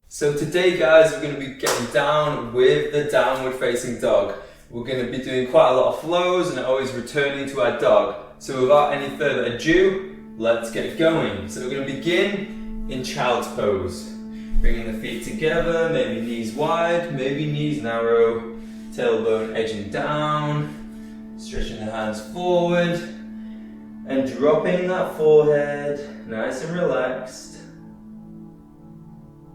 So today guys, we're going to be getting down with the downward facing dog. We're going to be doing quite a lot of flows and always returning to our dog. So without any further ado, let's get going. So we're going to begin in child's pose. Bringing the feet together, maybe knees wide, maybe knees narrow, tailbone edging down, stretching the hands forward and dropping that forehead, nice and relaxed.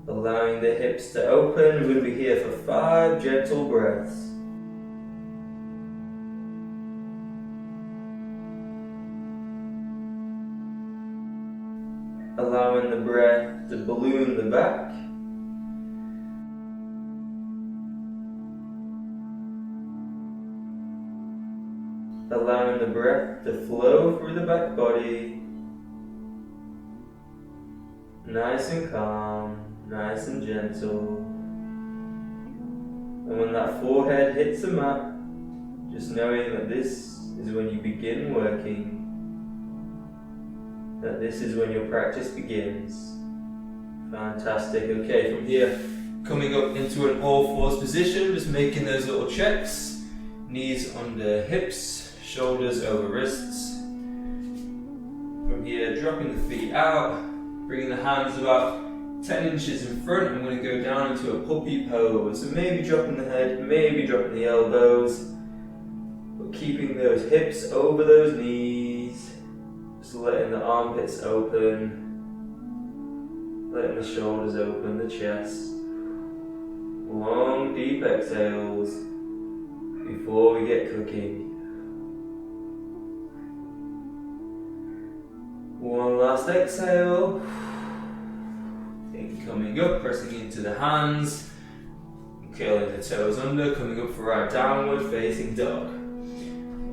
Allowing the hips to open. We're going to be here for 5 gentle breaths. Allowing the breath to balloon the back. Allowing the breath to flow through the back body. Nice and calm. Nice and gentle. And when that forehead hits the mat, just knowing that this is when you begin working, that this is when your practice begins. Fantastic. Okay, from here, coming up into an all fours position, just making those little checks. Knees under hips, shoulders over wrists. From here, dropping the feet out, bringing the hands about 10 inches in front. I'm going to go down into a puppy pose. So maybe dropping the head, maybe dropping the elbows, but keeping those hips over those knees. Just letting the armpits open, letting the shoulders open, the chest. Long, deep exhales before we get cooking. One last exhale. Coming up, pressing into the hands, curling the toes under, coming up for our downward facing dog.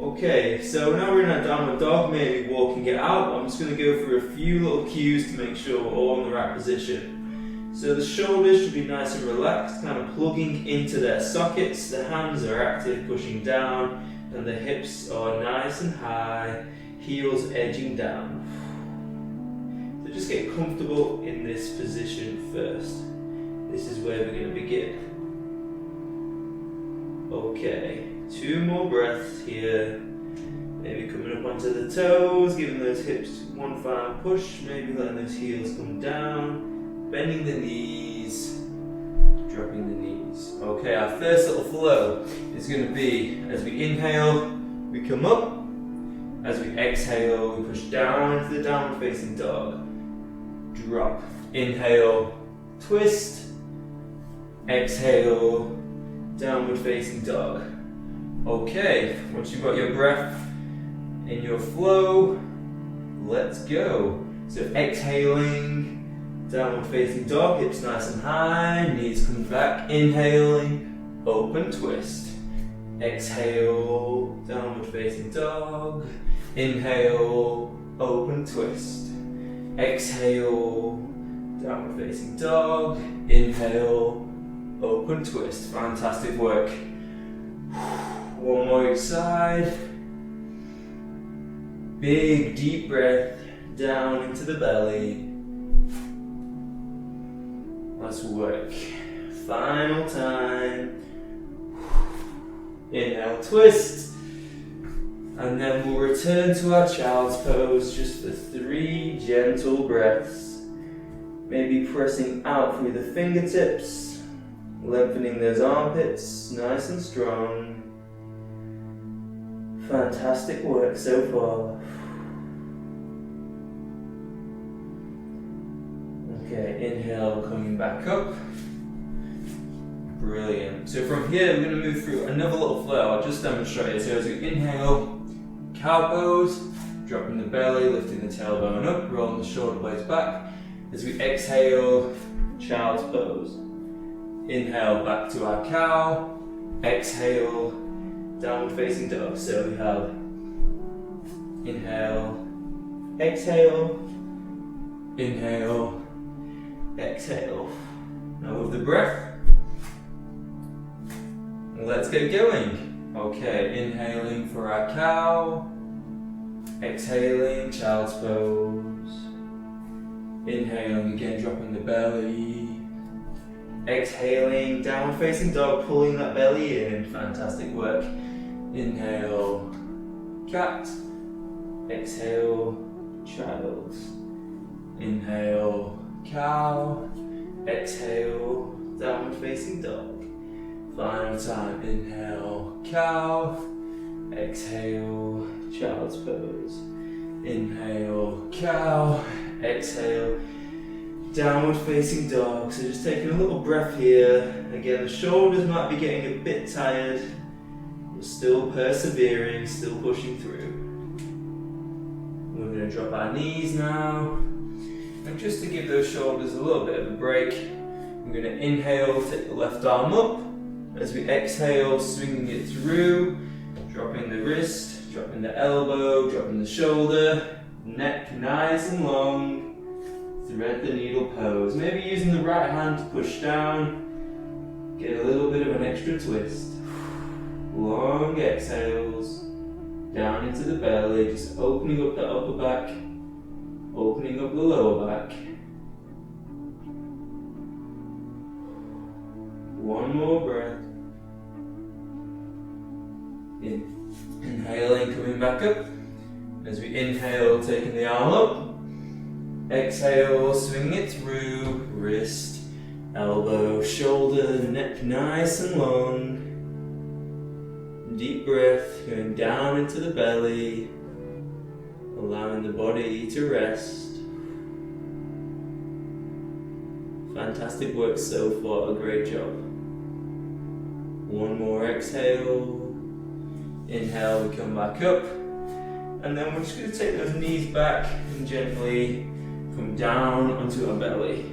Okay, so now we're in our downward dog, maybe walking it out. I'm just going to go through a few little cues to make sure we're all in the right position. So the shoulders should be nice and relaxed, kind of plugging into their sockets. The hands are active, pushing down, and the hips are nice and high, heels edging down. So just get comfortable in this position first. This is where we're going to begin. Okay, 2 more breaths here. Maybe coming up onto the toes, giving those hips one final push, maybe letting those heels come down, bending the knees, dropping the knees. Okay, our first little flow is going to be, as we inhale, we come up. As we exhale, we push down into the downward facing dog. Drop. Inhale, twist. Exhale, downward facing dog. Okay, once you've got your breath in your flow, let's go. So exhaling, downward facing dog, hips nice and high, knees come back. Inhaling, open twist. Exhale, downward facing dog. Inhale, open twist. Exhale, downward facing dog. Inhale, open twist. Fantastic work. One more each side. Big deep breath down into the belly. Let's work. Final time. Inhale, twist. And then we'll return to our child's pose just for 3 gentle breaths. Maybe pressing out through the fingertips, lengthening those armpits, nice and strong. Fantastic work so far. Okay, inhale, coming back up. Brilliant. So from here, we're going to move through another little flow. I'll just demonstrate it. So as we inhale, cow pose, dropping the belly, lifting the tailbone up, rolling the shoulder blades back. As we exhale, child's pose. Inhale, back to our cow. Exhale, downward facing dog. So we have inhale, exhale, inhale, exhale. Now with the breath, let's get going. Okay, inhaling for our cow, exhaling, child's pose. Inhaling again, dropping the belly. Exhaling, downward facing dog, pulling that belly in. Fantastic work. Inhale, cat. Exhale, child. Inhale, cow. Exhale, downward facing dog. Final time. Inhale, cow. Exhale, child's pose. Inhale, cow. Exhale, downward facing dog. So just taking a little breath here. Again, the shoulders might be getting a bit tired. We're still persevering, still pushing through. We're going to drop our knees now. And just to give those shoulders a little bit of a break, I'm going to inhale, take the left arm up. As we exhale, swinging it through, dropping the wrist, dropping the elbow, dropping the shoulder, neck nice and long. Thread the needle pose. Maybe using the right hand to push down, get a little bit of an extra twist. Long exhales, down into the belly, just opening up the upper back, opening up the lower back. One more breath. Inhaling, coming back up. As we inhale, taking the arm up. Exhale, swinging it through, wrist, elbow, shoulder, neck nice and long. Deep breath, going down into the belly, allowing the body to rest. Fantastic work so far, a great job. One more exhale. Inhale, we come back up. And then we're just going to take those knees back and gently come down onto our belly.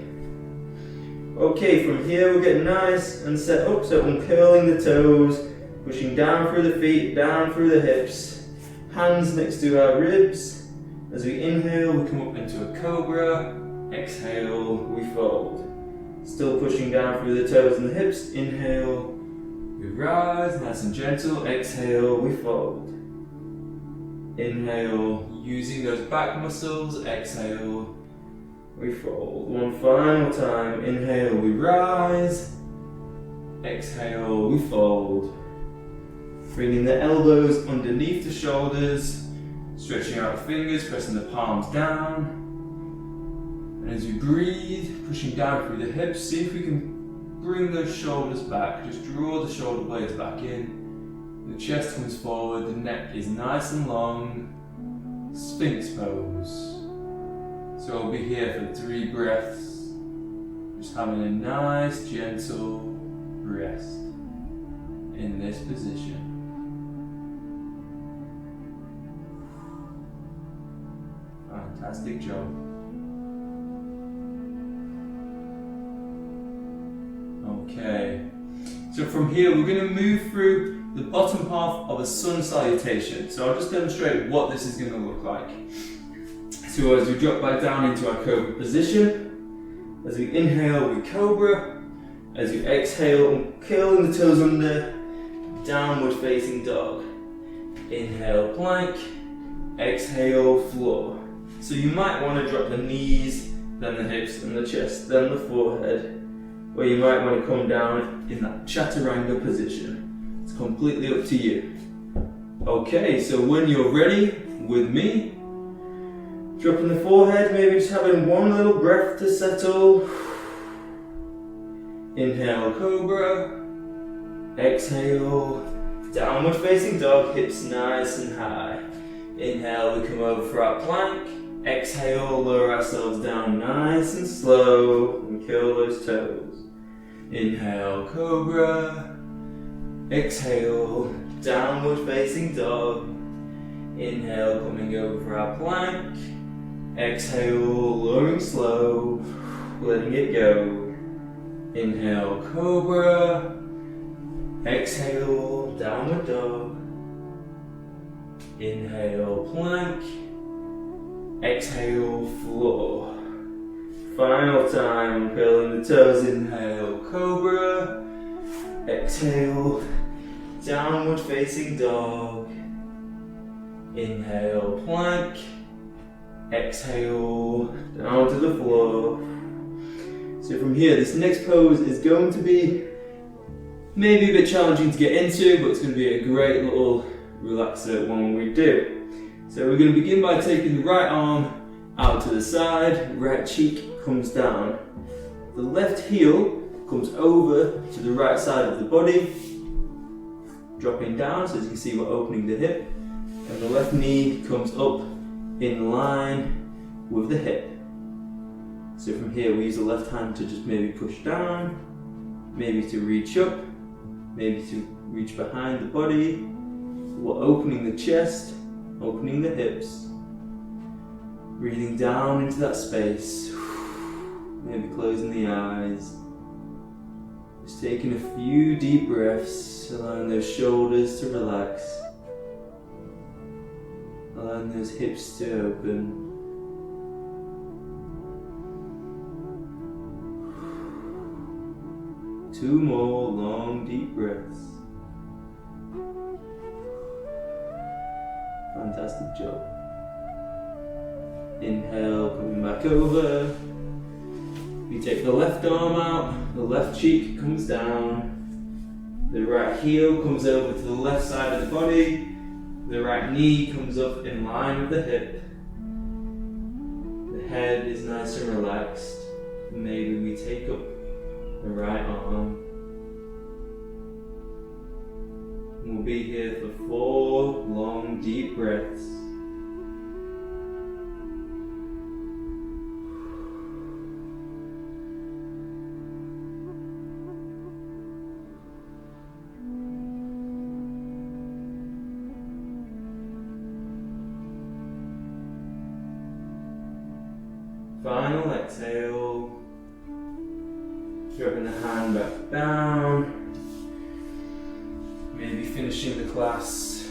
Okay, from here we'll get nice and set up, so uncurling the toes, pushing down through the feet, down through the hips, hands next to our ribs. As we inhale, we come up into a cobra, exhale, we fold. Still pushing down through the toes and the hips, inhale, we rise, nice and gentle, exhale, we fold. Inhale, using those back muscles, exhale, we fold. One final time, inhale, we rise, exhale, we fold. Bringing the elbows underneath the shoulders, stretching out the fingers, pressing the palms down. And as you breathe, pushing down through the hips, see if we can bring those shoulders back. Just draw the shoulder blades back in. The chest comes forward, the neck is nice and long. Sphinx pose. So we'll be here for 3 breaths. Just having a nice, gentle rest in this position. Fantastic job. Okay, so from here we're going to move through the bottom half of a sun salutation. So I'll just demonstrate what this is going to look like. So as we drop back down into our cobra position, as we inhale we cobra, as you exhale curling the toes under, downward facing dog. Inhale plank, exhale floor. So you might want to drop the knees, then the hips, then the chest, then the forehead, or you might want to come down in that chaturanga position. It's completely up to you. Okay, so when you're ready with me, dropping the forehead, maybe just having one little breath to settle. Inhale, cobra. Exhale, downward facing dog, hips nice and high. Inhale, we come over for our plank. Exhale, lower ourselves down nice and slow and curl those toes. Inhale, cobra. Exhale, downward facing dog. Inhale, coming over for our plank. Exhale, lowering slow, letting it go. Inhale, cobra. Exhale, downward dog. Inhale, plank. Exhale, floor. Final time, curling the toes. Inhale, cobra. Exhale, downward facing dog. Inhale, plank. Exhale, down to the floor. So from here, this next pose is going to be maybe a bit challenging to get into, but it's going to be a great little relaxer when we do. So we're going to begin by taking the right arm out to the side, right cheek comes down. The left heel comes over to the right side of the body, dropping down, so as you can see we're opening the hip, and the left knee comes up in line with the hip. So from here we use the left hand to just maybe push down, maybe to reach up, maybe to reach behind the body. We're opening the chest, opening the hips, breathing down into that space, maybe closing the eyes. Just taking a few deep breaths, allowing those shoulders to relax, allowing those hips to open. Two more long deep breaths. Fantastic job. Inhale, coming back over. We take the left arm out, the left cheek comes down, the right heel comes over to the left side of the body, the right knee comes up in line with the hip, the head is nice and relaxed, and maybe we take up the right arm. And we'll be here for 4 long deep breaths. Final exhale, dropping the hand back down, maybe finishing the class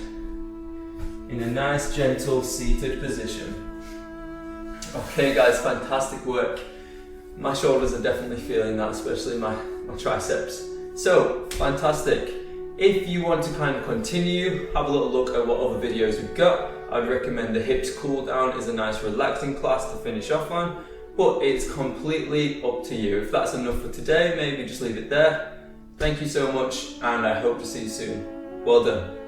in a nice gentle seated position. Okay guys, fantastic work. My shoulders are definitely feeling that, especially my triceps. So, fantastic. If you want to kind of continue, have a little look at what other videos we've got. I'd recommend the hips cool down is a nice relaxing class to finish off on, but it's completely up to you. If that's enough for today, maybe just leave it there. Thank you so much, and I hope to see you soon. Well done.